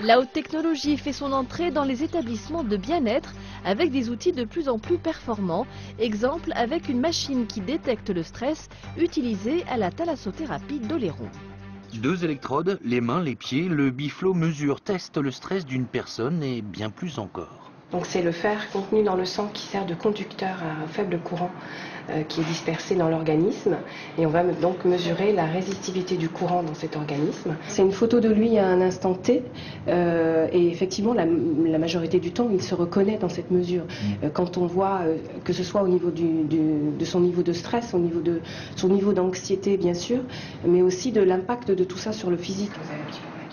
La haute technologie fait son entrée dans les établissements de bien-être avec des outils de plus en plus performants. Exemple avec une machine qui détecte le stress utilisée à la thalassothérapie d'Oléron. 2 électrodes, les mains, les pieds, le biflot mesure, teste le stress d'une personne et bien plus encore. Donc c'est le fer contenu dans le sang qui sert de conducteur à un faible courant qui est dispersé dans l'organisme, et on va donc mesurer la résistivité du courant dans cet organisme. C'est une photo de lui à un instant T et effectivement la majorité du temps il se reconnaît dans cette mesure. Quand on voit que ce soit au niveau de son niveau de stress, au niveau de son niveau d'anxiété bien sûr, mais aussi de l'impact de tout ça sur le physique.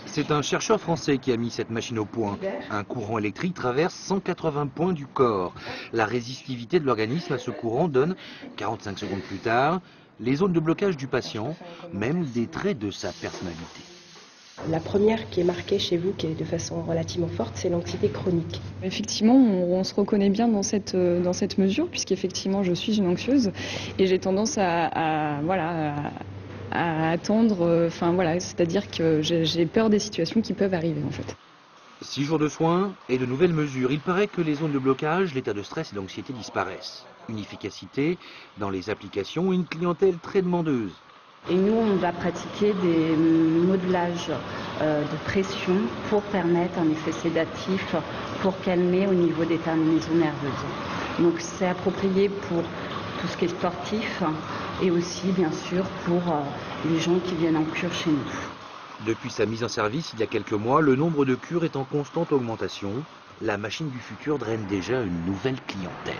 C'est un chercheur français qui a mis cette machine au point. Un courant électrique traverse 180 points du corps. La résistivité de l'organisme à ce courant donne, 45 secondes plus tard, les zones de blocage du patient, même des traits de sa personnalité. La première qui est marquée chez vous, qui est de façon relativement forte, c'est l'anxiété chronique. Effectivement, on se reconnaît bien dans cette mesure, puisqu'effectivement je suis une anxieuse et j'ai tendance à attendre, c'est-à-dire que j'ai peur des situations qui peuvent arriver en fait. 6 jours de soins et de nouvelles mesures. Il paraît que les zones de blocage, l'état de stress et d'anxiété disparaissent. Une efficacité dans les applications et une clientèle très demandeuse. Et nous, on va pratiquer des modelages de pression pour permettre un effet sédatif, pour calmer au niveau des terminaisons nerveuses. Donc c'est approprié pour tout ce qui est sportif et aussi bien sûr pour les gens qui viennent en cure chez nous. Depuis sa mise en service il y a quelques mois, le nombre de cures est en constante augmentation. La machine du futur draine déjà une nouvelle clientèle.